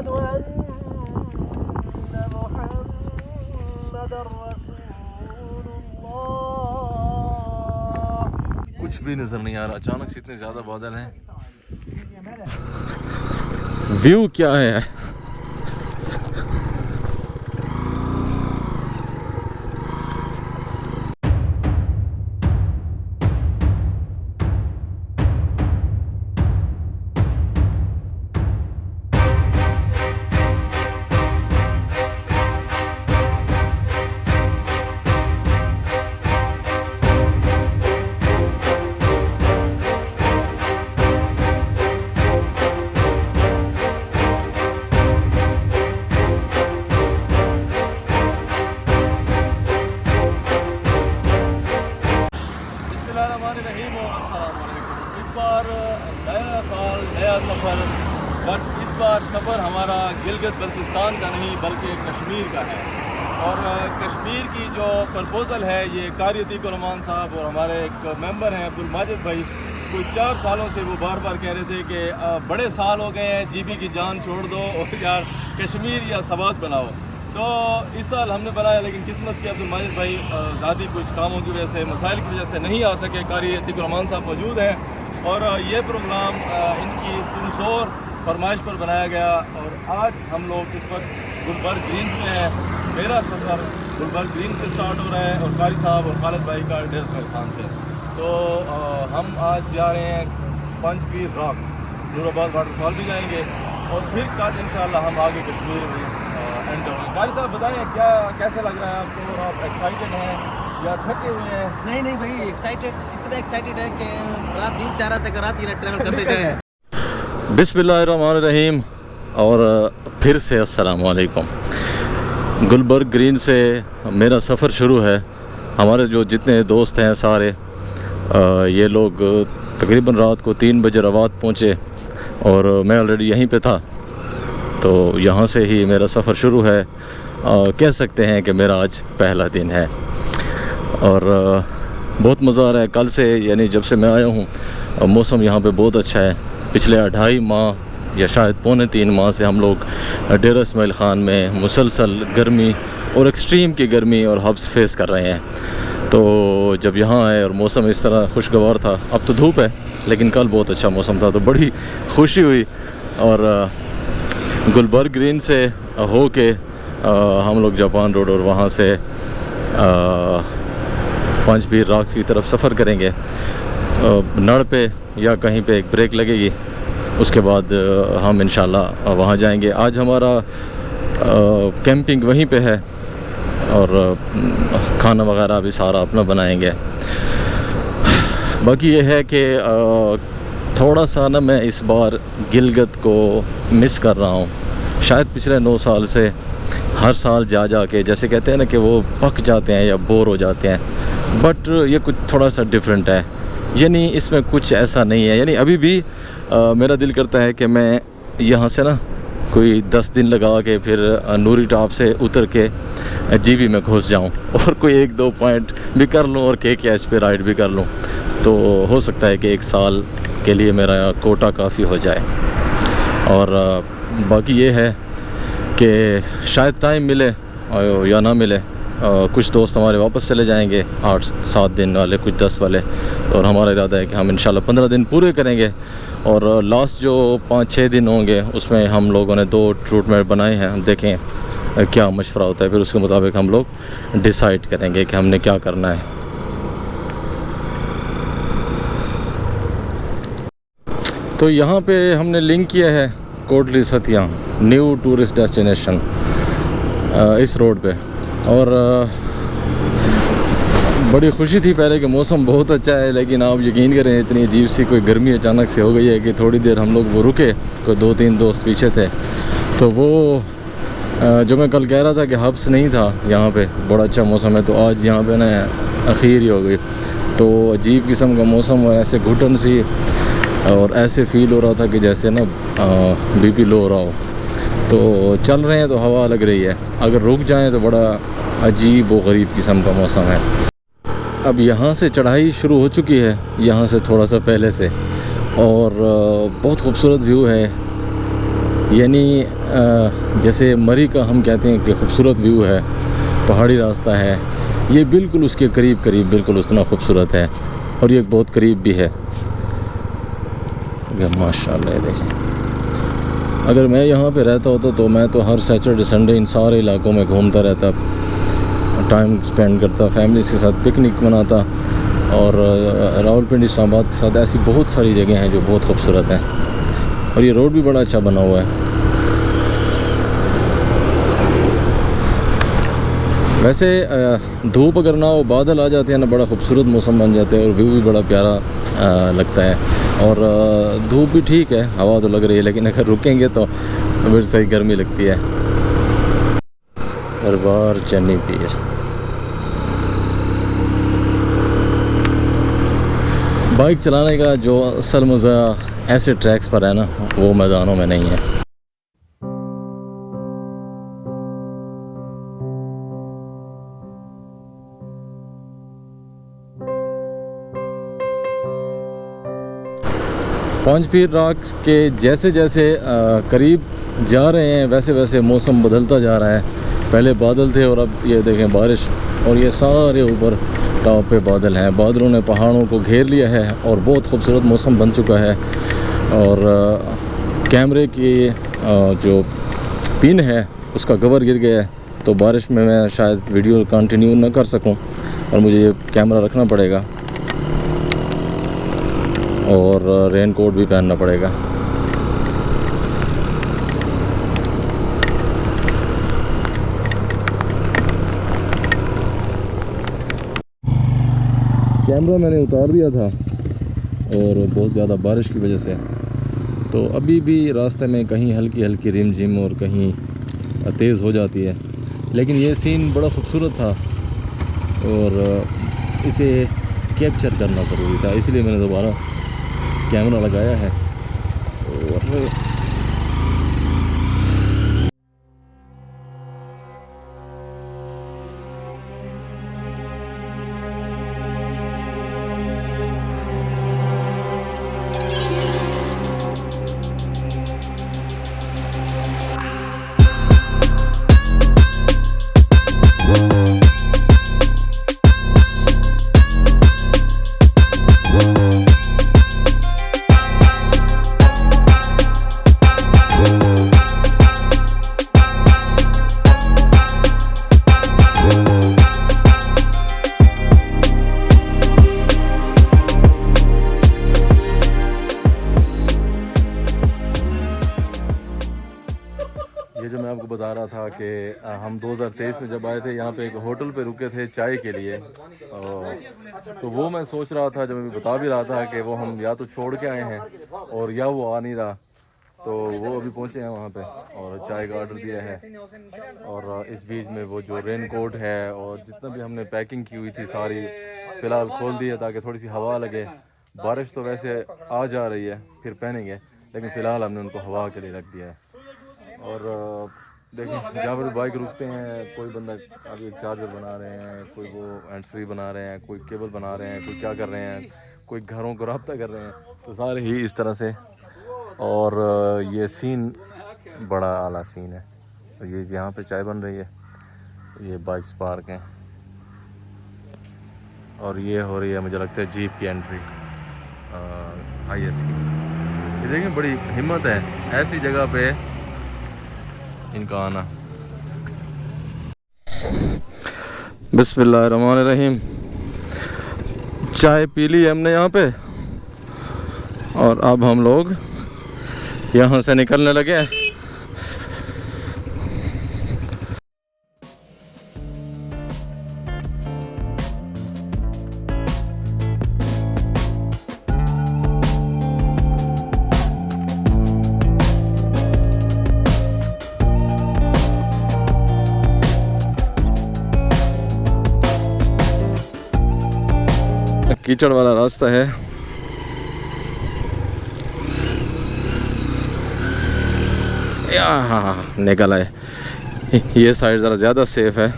कुछ भी नज़र नहीं आ रहा, अचानक से इतने ज़्यादा बादल हैं। व्यू क्या है। नया सफ़र, बट इस बार सफ़र हमारा गिलगित बल्तिस्तान का नहीं बल्कि कश्मीर का है। और कश्मीर की जो प्रपोज़ल है ये कारी अतीक उर रहमान साहब और हमारे एक मेंबर हैं अब्दुल माजिद भाई, कोई 4 सालों से वो बार बार कह रहे थे कि बड़े साल हो गए हैं, जीबी की जान छोड़ दो और यार कश्मीर या सवात बनाओ। तो इस साल हमने बनाया, लेकिन किस्मत की अब्दुल माजिद भाई ज़्यादा कुछ कामों की वजह से, मसाइल की वजह से नहीं आ सके। कारी अतीक उर रहमान साहब मौजूद हैं और ये प्रोग्राम इनकी पुरज़ोर फरमाइश पर बनाया गया। और आज हम लोग इस वक्त गुलबर्ग ग्रीन्स में हैं। मेरा सफ़र गुलबर्ग ग्रीन से स्टार्ट हो रहा है और कारी साहब और खालिद भाई का डेरा इस्माइल खान से। तो हम आज जा रहे हैं पंजपीर रॉक्स, नूराबाद वाटरफॉल भी जाएंगे और फिर कल इंशाल्लाह हम आगे कश्मीर में एंड होंगे। कारी साहब बताएं क्या कैसा लग रहा है आपको, और आप एक्साइटेड हैं या थके हुए हैं? नहीं भाई, एक्साइटेड, इतना एक्साइटेड है कि रात नहीं चाह रहा था कि रात ही ट्रैवल करते जाए। बिस्मिल्लाहिर्रहमानिर्रहीम और फिर से अस्सलाम वालेकुम। गुलबर्ग ग्रीन से मेरा सफ़र शुरू है। हमारे जो जितने दोस्त हैं सारे ये लोग तकरीबन रात को 3 बजे रवात पहुँचे और मैं ऑलरेडी यहीं पे था। तो यहाँ से ही मेरा सफ़र शुरू है। कह सकते हैं कि मेरा आज पहला दिन है और बहुत मज़ा आ रहा है। कल से यानी जब से मैं आया हूँ मौसम यहाँ पे बहुत अच्छा है। पिछले 2.5 माह या शायद 2.25 माह से हम लोग डेरा इस्माइल खान में मुसलसल गर्मी और एक्सट्रीम की गर्मी और हब्स फेस कर रहे हैं। तो जब यहाँ आए और मौसम इस तरह खुशगवार था, अब तो धूप है लेकिन कल बहुत अच्छा मौसम था, तो बड़ी खुशी हुई। और गुलबर्ग ग्रीन से हो के हम लोग जापान रोड और वहाँ से पंजपीर रॉक्स की तरफ सफ़र करेंगे। नड़ पे या कहीं पे एक ब्रेक लगेगी, उसके बाद हम इंशाल्लाह वहाँ जाएंगे। आज हमारा कैंपिंग वहीं पे है और खाना वगैरह भी सारा अपना बनाएंगे। बाकी ये है कि थोड़ा सा ना मैं इस बार गिलगित को मिस कर रहा हूँ। शायद पिछले 9 साल से हर साल जा के जैसे कहते हैं ना कि वो पक जाते हैं या बोर हो जाते हैं, बट ये कुछ थोड़ा सा डिफरेंट है। यानी इसमें कुछ ऐसा नहीं है। यानी अभी भी मेरा दिल करता है कि मैं यहाँ से ना कोई 10 दिन लगा के फिर नूरी टॉप से उतर के जीबी में घुस जाऊँ और कोई 1-2 पॉइंट भी कर लूँ और KKH पे राइड भी कर लूँ। तो हो सकता है कि 1 साल के लिए मेरा कोटा काफ़ी हो जाए। और बाकी ये है कि शायद टाइम मिले या ना मिले। कुछ दोस्त हमारे वापस चले जाएंगे 8-7 दिन वाले, कुछ 10 वाले, और हमारा इरादा है कि हम इंशाल्लाह 15 दिन पूरे करेंगे। और लास्ट जो 5-6 दिन होंगे उसमें हम लोगों ने 2 रूट मैप बनाए हैं। हम देखें क्या मशवरा होता है, फिर उसके मुताबिक हम लोग डिसाइड करेंगे कि हमने क्या करना है। तो यहाँ पे हमने लिंक किया है कोटली सतिया न्यू टूरिस्ट डेस्टिनेशन इस रोड पे। और बड़ी खुशी थी पहले कि मौसम बहुत अच्छा है, लेकिन आप यकीन करें इतनी अजीब सी कोई गर्मी अचानक से हो गई है कि थोड़ी देर हम लोग वो रुके, कोई 2-3 दोस्त पीछे थे। तो वो जो मैं कल कह रहा था कि हब्स नहीं था यहाँ पे, बड़ा अच्छा मौसम है, तो आज यहाँ पे ना अखीर ही हो गई। तो अजीब किस्म का मौसम और ऐसे घुटन सी और ऐसे फील हो रहा था कि जैसे ना BP लो हो रहा हो। तो चल रहे हैं तो हवा लग रही है, अगर रुक जाएं तो बड़ा अजीब व गरीब किस्म का मौसम है। अब यहाँ से चढ़ाई शुरू हो चुकी है, यहाँ से थोड़ा सा पहले से, और बहुत खूबसूरत व्यू है। यानी जैसे मरी का हम कहते हैं कि खूबसूरत व्यू है, पहाड़ी रास्ता है, ये बिल्कुल उसके करीब करीब बिल्कुल उतना खूबसूरत है और ये बहुत करीब भी है। माशाल्लाह देखें, अगर मैं यहाँ पे रहता होता तो मैं तो हर सैटरडे संडे इन सारे इलाकों में घूमता रहता, टाइम स्पेंड करता, फैमिली के साथ पिकनिक मनाता। और रावलपिंडी इस्लामाबाद के साथ ऐसी बहुत सारी जगह हैं जो बहुत खूबसूरत हैं और ये रोड भी बड़ा अच्छा बना हुआ है। वैसे धूप अगर ना हो, बादल आ जाते हैं ना, बड़ा खूबसूरत मौसम बन जाते हैं और व्यू भी बड़ा प्यारा लगता है। और धूप भी ठीक है, हवा तो लग रही है, लेकिन अगर रुकेंगे तो फिर सही गर्मी लगती है। दरबार चन्नी पीर, बाइक चलाने का जो असल मज़ा ऐसे ट्रैक्स पर है ना, वो मैदानों में नहीं है। पांच पीर रॉक्स के जैसे जैसे करीब जा रहे हैं वैसे वैसे मौसम बदलता जा रहा है। पहले बादल थे और अब ये देखें बारिश, और ये सारे ऊपर टॉप पे बादल हैं। बादलों ने पहाड़ों को घेर लिया है और बहुत खूबसूरत मौसम बन चुका है। और कैमरे की जो पिन है उसका कवर गिर गया है, तो बारिश में मैं शायद वीडियो कंटिन्यू ना कर सकूं और मुझे ये कैमरा रखना पड़ेगा और रेन कोट भी पहनना पड़ेगा। कैमरा मैंने उतार दिया था और बहुत ज़्यादा बारिश की वजह से, तो अभी भी रास्ते में कहीं हल्की हल्की रिमझिम और कहीं तेज़ हो जाती है, लेकिन ये सीन बड़ा खूबसूरत था और इसे कैप्चर करना ज़रूरी था, इसलिए मैंने दोबारा कैमरा लगाया है। और ये जो मैं आपको बता रहा था कि हम 2023 में जब आए थे यहाँ पे एक होटल पे रुके थे चाय के लिए, तो वो मैं सोच रहा था, जब मैं बता भी रहा था कि वो हम या तो छोड़ के आए हैं और या वो आ नहीं रहा, तो वो अभी पहुँचे हैं वहाँ पे और चाय का ऑर्डर दिया है। और इस बीच में वो जो रेन कोट है और जितना भी हमने पैकिंग की हुई थी सारी फ़िलहाल खोल दी है ताकि थोड़ी सी हवा लगे। बारिश तो वैसे आ जा रही है, फिर पहनेंगे, लेकिन फ़िलहाल हमने उनको हवा के लिए रख दिया है। और देखें जहाँ पर बाइक रुकते हैं, कोई बंदा अभी एक चार्जर बना रहे हैं, कोई वो हैंड्स फ्री बना रहे हैं, कोई केबल बना रहे हैं, कोई क्या कर रहे हैं, कोई घरों को रब्ता कर रहे हैं, तो सारे ही इस तरह से। और ये सीन बड़ा आला सीन है। ये यहाँ पे चाय बन रही है, ये बाइक्स पार्क हैं और ये हो रही है मुझे लगता है जीप की एंट्री हाईएस्ट की। ये देखें बड़ी हिम्मत है ऐसी जगह पे इनका आना। बिस्मिल्लाहिर्रहमानिर्रहीम। चाय पी ली हमने यहाँ पे और अब हम लोग यहाँ से निकलने लगे हैं। कीचड़ वाला रास्ता है। हाँ निकल आए, ये साइड ज़रा ज़्यादा सेफ है।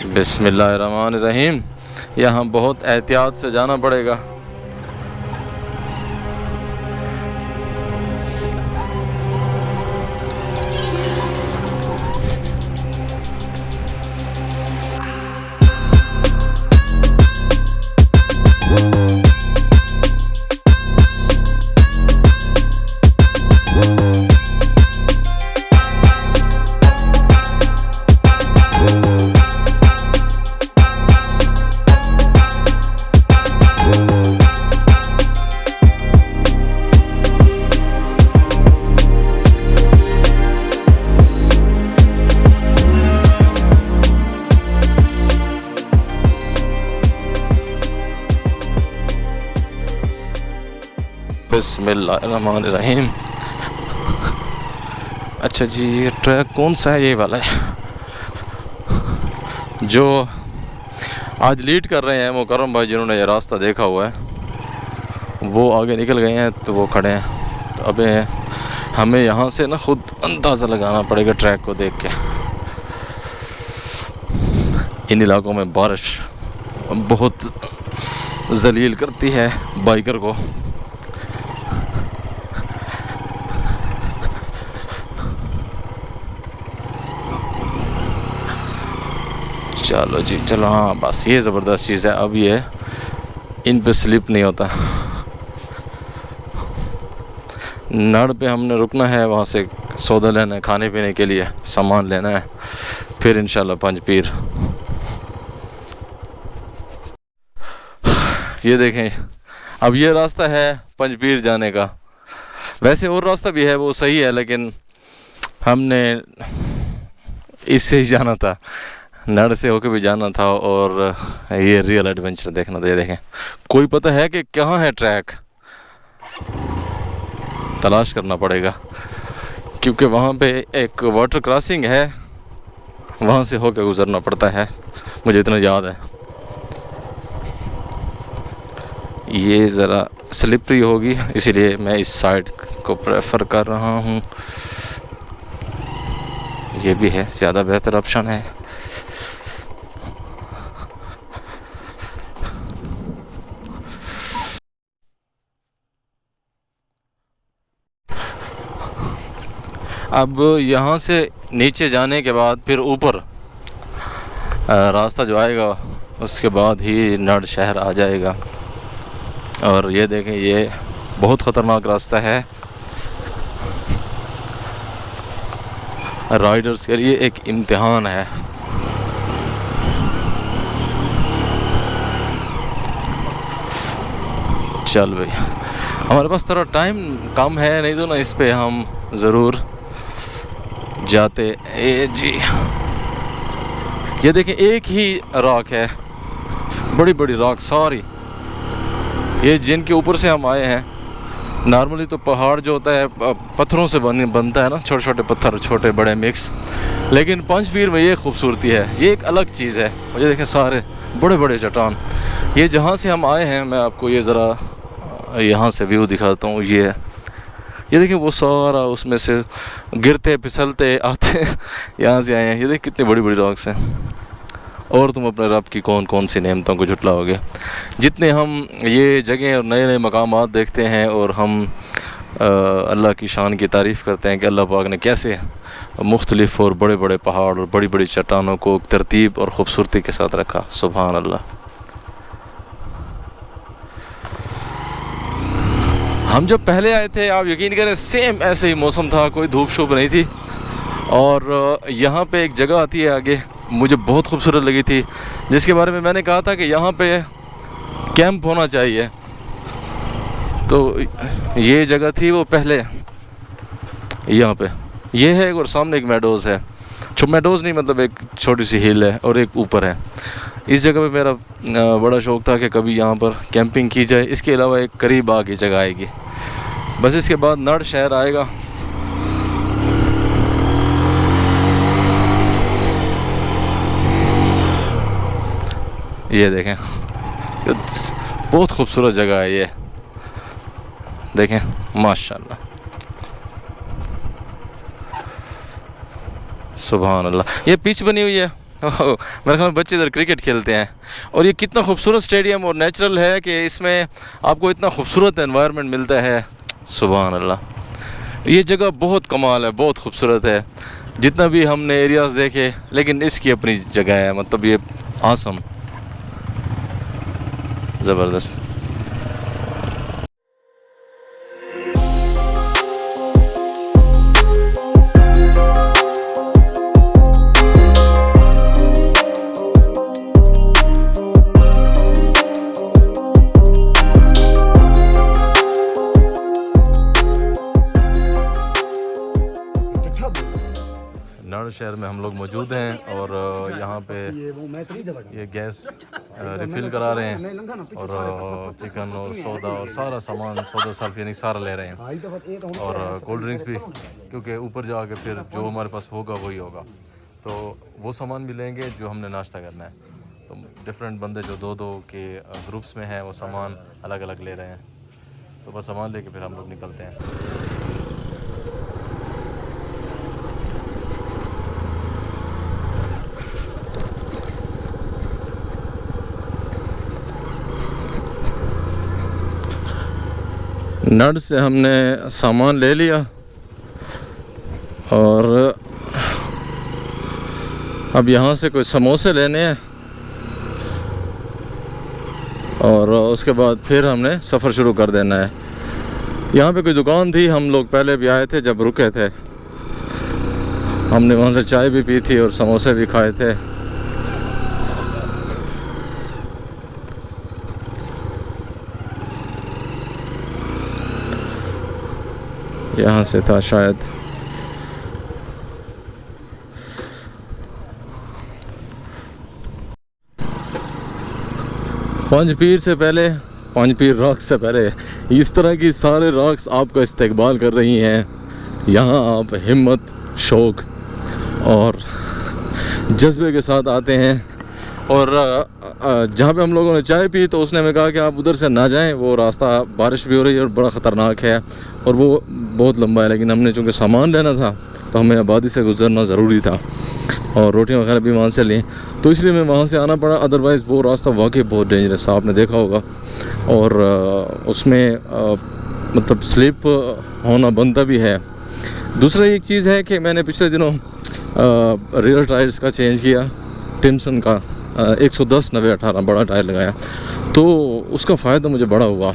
बिस्मिल्लाहिर्रहमानिर्रहीम। यहाँ बहुत एहतियात से जाना पड़ेगा। बिस्मिल्लाहिर्रहमानिर्रहीम। अच्छा जी, ये ट्रैक कौन सा है? ये वाला है जो आज लीड कर रहे हैं मुकर्रम भाई, जिन्होंने ये रास्ता देखा हुआ है। वो आगे निकल गए हैं तो वो खड़े हैं। तो अबे हमें यहाँ से ना खुद अंदाज़ा लगाना पड़ेगा ट्रैक को देख के। इन इलाकों में बारिश बहुत जलील करती है बाइकर को। चलो जी चलो, हाँ बस ये ज़बरदस्त चीज़ है। अब ये इन पे स्लिप नहीं होता। नड़ पे हमने रुकना है, वहाँ से सौदा लेना है, खाने पीने के लिए सामान लेना है, फिर इंशाल्लाह पंजपीर। ये देखें, अब ये रास्ता है पंजपीर जाने का। वैसे और रास्ता भी है, वो सही है, लेकिन हमने इससे ही जाना था, नड़ से होके भी जाना था। और ये रियल एडवेंचर देखना था। ये देखें, कोई पता है कि कहाँ है ट्रैक? तलाश करना पड़ेगा, क्योंकि वहाँ पे एक वाटर क्रॉसिंग है, वहाँ से होके गुजरना पड़ता है, मुझे इतना याद है। ये ज़रा स्लिपरी होगी, इसीलिए मैं इस साइड को प्रेफर कर रहा हूँ। ये भी है, ज़्यादा बेहतर ऑप्शन है। अब यहाँ से नीचे जाने के बाद फिर ऊपर रास्ता जो आएगा, उसके बाद ही नड़ शहर आ जाएगा। और ये देखें, ये बहुत ख़तरनाक रास्ता है, राइडर्स के लिए एक इम्तिहान है। चल भाई, हमारे पास थोड़ा टाइम कम है, नहीं तो ना इस पे हम ज़रूर जाते। ए जी, ये देखें, एक ही रॉक है, बड़ी बड़ी रॉक सारी, ये जिनके ऊपर से हम आए हैं। नॉर्मली तो पहाड़ जो होता है पत्थरों से बनता है ना, छोटे छोटे पत्थर, छोटे बड़े मिक्स। लेकिन पंजपीर में ये खूबसूरती है, ये एक अलग चीज़ है। मुझे देखें, सारे बड़े बड़े चट्टान। ये जहाँ से हम आए हैं, मैं आपको ये ज़रा यहाँ से व्यू दिखाता हूँ। ये देखिए, वो सारा उसमें से गिरते फिसलते आते यहाँ से आए हैं। ये देखिए कितनी बड़ी बड़ी रॉक्स हैं। और तुम अपने रब की कौन कौन सी नेमतों को झुटलाओगे। जितने हम ये जगह और नए नए मकामात देखते हैं, और हम अल्लाह की शान की तारीफ़ करते हैं कि अल्लाह पाक ने कैसे मुख्तलिफ़ और बड़े बड़े पहाड़ और बड़ी बड़ी चट्टानों को तरतीब और ख़ूबसूरती के साथ रखा। सुभान अल्लाह। हम जब पहले आए थे, आप यकीन करें, सेम ऐसे ही मौसम था, कोई धूप शूप नहीं थी। और यहाँ पे एक जगह आती है आगे, मुझे बहुत खूबसूरत लगी थी, जिसके बारे में मैंने कहा था कि यहाँ पे कैंप होना चाहिए। तो ये जगह थी वो पहले यहाँ पे, ये है। और सामने एक मेडोज़ है, मेडोज़ नहीं, मतलब एक छोटी सी हिल है और एक ऊपर है। इस जगह पे मेरा बड़ा शौक़ था कि कभी यहाँ पर कैंपिंग की जाए। इसके अलावा एक करीब आगे जगह आएगी, बस इसके बाद नड़ शहर आएगा। ये देखें, बहुत खूबसूरत जगह है ये, देखें माशाल्लाह, सुभान अल्लाह। ये पिच बनी हुई है, मेरे ख्याल में बच्चे इधर क्रिकेट खेलते हैं। और ये कितना खूबसूरत स्टेडियम और नेचुरल है कि इसमें आपको इतना खूबसूरत एनवायरनमेंट मिलता है, सुभान अल्लाह। ये जगह बहुत कमाल है, बहुत खूबसूरत है। जितना भी हमने एरियाज़ देखे, लेकिन इसकी अपनी जगह है, मतलब ये आसम, ज़बरदस्त। नाड़ शहर में हम लोग मौजूद हैं और यहाँ पे ये गैस रिफ़िल करा रहे हैं और चिकन और सौदा और सारा सामान, सौदा सर्फ यानी सारा ले रहे हैं और कोल्ड ड्रिंक्स भी, क्योंकि ऊपर जाके फिर जो हमारे पास होगा वही होगा। तो वो सामान भी लेंगे जो हमने नाश्ता करना है। तो डिफरेंट बंदे जो दो दो के ग्रुप्स में हैं वो सामान अलग अलग ले रहे हैं। तो बस सामान लेके फिर हम लोग निकलते हैं। नड़ से हमने सामान ले लिया और अब यहाँ से कुछ समोसे लेने हैं और उसके बाद फिर हमने सफ़र शुरू कर देना है। यहाँ पे कोई दुकान थी, हम लोग पहले भी आए थे जब रुके थे, हमने वहाँ से चाय भी पी थी और समोसे भी खाए थे। यहाँ से था शायद। पंजपीर से पहले, पंजपीर रॉक्स से पहले इस तरह की सारे रॉक्स आपका इस्तकबाल कर रही हैं। यहाँ आप हिम्मत, शौक़ और जज्बे के साथ आते हैं। और जहाँ पे हम लोगों ने चाय पी तो उसने हमें कहा कि आप उधर से ना जाएं, वो रास्ता बारिश भी हो रही है और बड़ा ख़तरनाक है और वो बहुत लंबा है। लेकिन हमने चूँकि सामान लेना था तो हमें आबादी से गुजरना ज़रूरी था और रोटियां वगैरह भी वहाँ से ली, तो इसलिए मैं वहाँ से आना पड़ा। अदरवाइज़ वो रास्ता वाकई बहुत डेंजरस था, आपने देखा होगा। और उसमें मतलब स्लिप होना बनता भी है। दूसरा एक चीज़ है कि मैंने पिछले दिनों रियर टायर्स का चेंज किया, टिम्सन का 110/90/18 बड़ा टायर लगाया, तो उसका फ़ायदा मुझे बड़ा हुआ।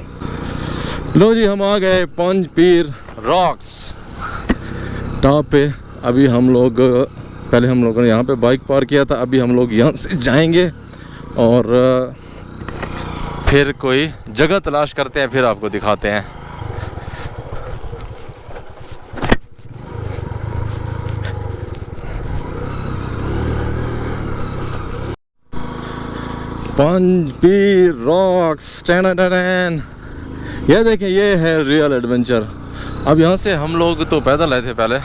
लो जी, हम आ गए पंजपीर रॉक्स टॉप पे। अभी हम लोग, पहले हम लोगों ने यहाँ पे बाइक पार्क किया था, अभी हम लोग यहाँ से जाएंगे और फिर कोई जगह तलाश करते हैं, फिर आपको दिखाते हैं। पंजपीर रॉक्स, टन। ये देखें, ये है रियल एडवेंचर। अब यहाँ से हम लोग तो पैदल आए थे पहले,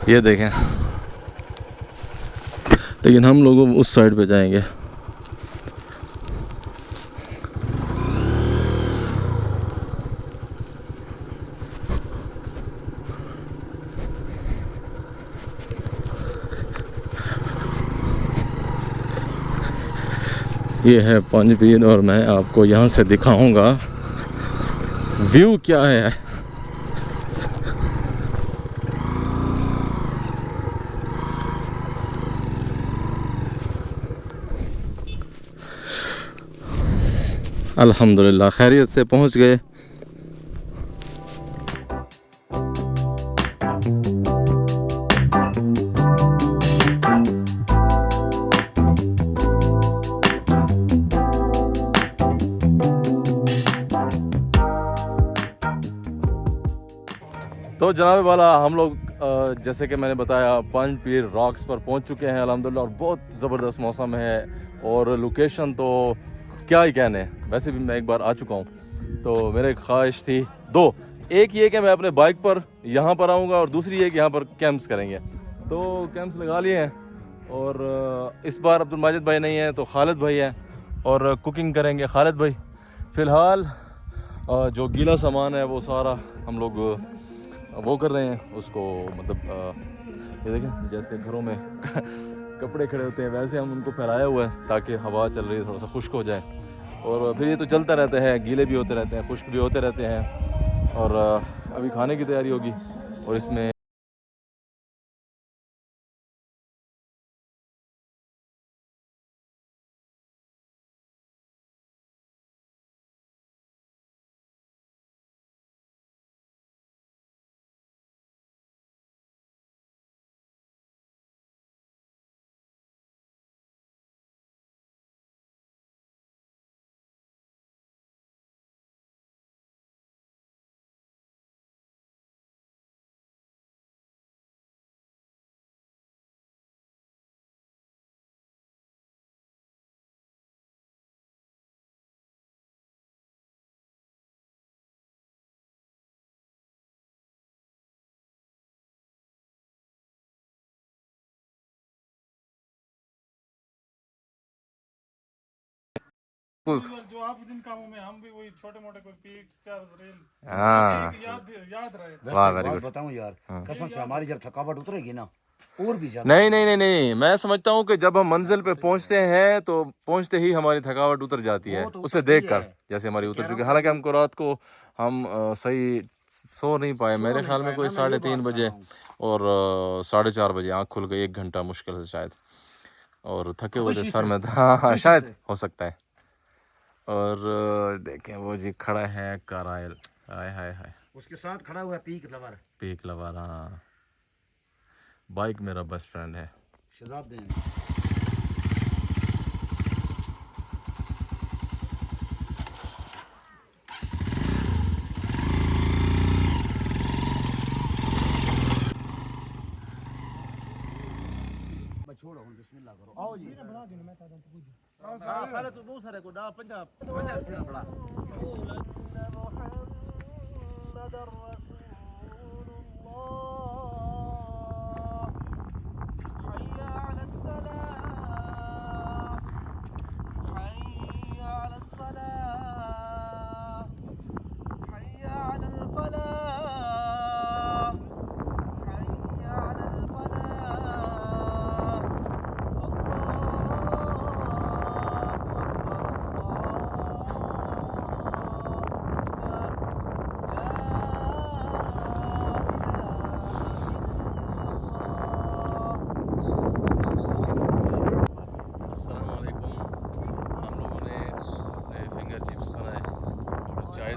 ये देखें, लेकिन हम लोग उस साइड पे जाएंगे। ये है पंजपीर और मैं आपको यहाँ से दिखाऊंगा व्यू क्या है। अल्हम्दुलिल्लाह खैरियत से पहुँच गए। तो जनाब वाला, हम लोग जैसे कि मैंने बताया पंजपीर रॉक्स पर पहुंच चुके हैं अल्हम्दुलिल्लाह, और बहुत ज़बरदस्त मौसम है और लोकेशन तो क्या ही कहने। वैसे भी मैं एक बार आ चुका हूं, तो मेरे ख्वाहिश थी दो, एक ये कि मैं अपने बाइक पर यहाँ पर आऊँगा और दूसरी ये कि यहाँ पर कैंप्स करेंगे। तो कैंप्स लगा लिए हैं और इस बार अब्दुल माजिद भाई नहीं है तो खालिद भाई हैं और कुकिंग करेंगे खालिद भाई। फ़िलहाल जो गीला सामान है वो सारा हम लोग वो कर रहे हैं उसको, मतलब ये देखें जैसे घरों में कपड़े खड़े होते हैं वैसे हम उनको फैलाया हुआ है ताकि हवा चल रही है थोड़ा सा खुश्क हो जाए। और फिर ये तो चलता रहता है, गीले भी होते रहते हैं, खुश्क भी होते रहते हैं। और अभी खाने की तैयारी होगी और इसमें जो आप जिन कामों में हम भी वही छोटे मोटे कोई पीक चार रेल हाँ याद रहे। वाह वेरी गुड। बताऊं यार, कसम से हमारी जब थकावट उतरेगी ना और भी ज्यादा। नहीं नहीं नहीं नहीं, मैं समझता हूँ कि जब हम मंजिल पे पहुँचते हैं तो पहुँचते ही हमारी थकावट उतर जाती है वो तो उसे उतरती देख कर, है। जैसे हमारी उतर चुकी है। हालांकि हमको रात को हम सही सो नहीं पाए, मेरे ख्याल में कोई 3:30 बजे और 4:30 बजे आँख खुल गई, 1 घंटा मुश्किल से शायद, और थके हुए थे सर में। हाँ हाँ शायद हो सकता है। और देखें वो जी खड़ा है काराइल, हाय हाय हाय, उसके साथ खड़ा हुआ है पीक लवर पीक लवर। हाँ बाइक मेरा बेस्ट फ्रेंड है। शहजाद। छोड़ो बिस्मिल्लाह करो, आओ जी। हां तो बहुत सारे को डा पंजाब से बड़ा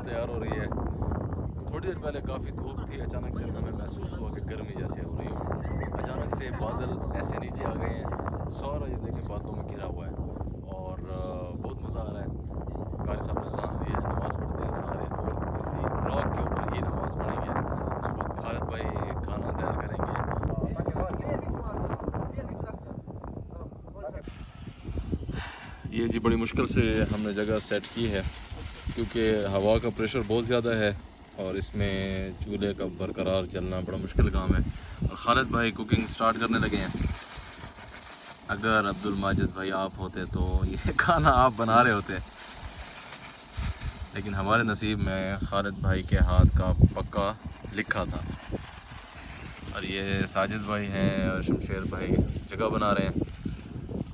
तैयार हो रही है। थोड़ी देर पहले काफ़ी धूप थी, अचानक से हमें महसूस हुआ कि गर्मी जैसे हो रही हो। अचानक से बादल ऐसे नीचे आ गए हैं, सारा ये देखें बादलों में घिरा हुआ है और बहुत मज़ा आ रहा है। कारी साहब ने अज़ान दी है, नमाज़ पढ़ते हैं सारे, और इसी ब्लॉक के ऊपर ही नमाज़ पढ़ेंगे। उसके बाद खालिद भाई खाना तैयार करेंगे। ये जी बड़ी मुश्किल से हमने जगह सेट की है क्योंकि हवा का प्रेशर बहुत ज़्यादा है और इसमें चूल्हे का बरकरार चलना बड़ा मुश्किल काम है। और खालिद भाई कुकिंग स्टार्ट करने लगे हैं। अगर अब्दुल माजिद भाई आप होते तो ये खाना आप बना रहे होते, लेकिन हमारे नसीब में खालिद भाई के हाथ का पक्का लिखा था। और ये साजिद भाई हैं और शमशेर भाई जगह बना रहे हैं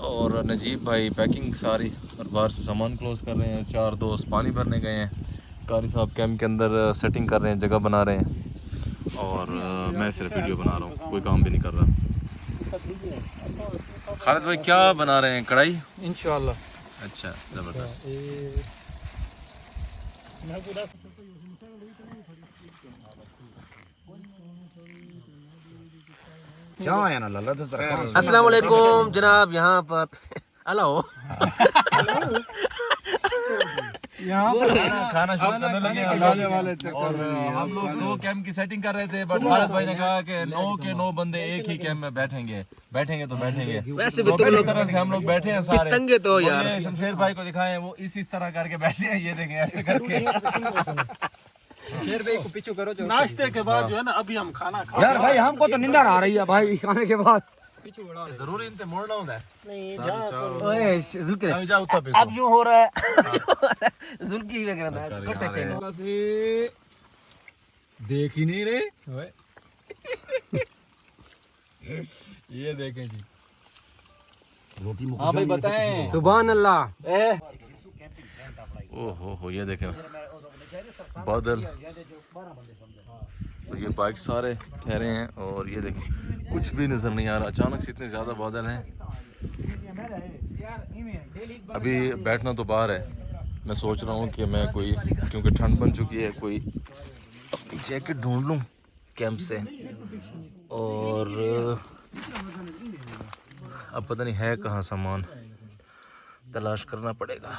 और नजीब भाई पैकिंग सारी और बाहर से सामान क्लोज कर रहे हैं। 4 दोस्त पानी भरने गए हैं। कारी साहब कैंप के अंदर सेटिंग कर रहे हैं, जगह बना रहे हैं और मैं सिर्फ वीडियो बना रहा हूँ, कोई काम भी नहीं कर रहा। खालिद भाई क्या बना रहे हैं? कढ़ाई इंशाल्लाह। अच्छा ज़बरदस्त। अस्सलाम वालेकुम जनाब। यहाँ पर हेलो खाना शुरू करने लगे और हम लोग 2 कैंप की सेटिंग कर रहे थे, बट खालिद भाई ने कहा कि 9 के 9 बंदे एक ही कैंप में बैठेंगे तो बैठेंगे। वैसे भी तो तुम इस लोग तरह से हम लोग बैठे हैं सारे। तंगे तो यार। ये शमशेर भाई को दिखाएं, वो इस तरह करके बैठे हैं, ये देखें ऐसे करके। शेर भाई को पीछू करो जो नाश्ते के बाद जो है ना अभी हम खाना खा यार भाई हमको तो नींद आ रही है भाई खाने के बाद। जरूरी इनते मोड़ना होता है। ओए जुल्के अभी जाओ तब अब जो हो रहा है जुल्की वगैरह कटे चाहिए। देख ही नहीं रहे ओए। ये देखें जी। रोटी मुक हाँ भाई बताएं। सुभान अल्लाह। ओहो हो, ये देखें बादल, तो ये बाइक सारे ठहरे हैं और ये देखें कुछ भी नज़र नहीं आ रहा, अचानक से इतने ज़्यादा बादल हैं। अभी बैठना तो बाहर है, मैं सोच रहा हूँ कि मैं कोई, क्योंकि ठंड बन चुकी है, कोई अपनी जैकेट ढूंढ लूँ कैंप से, और अब पता नहीं है कहाँ सामान, तलाश करना पड़ेगा।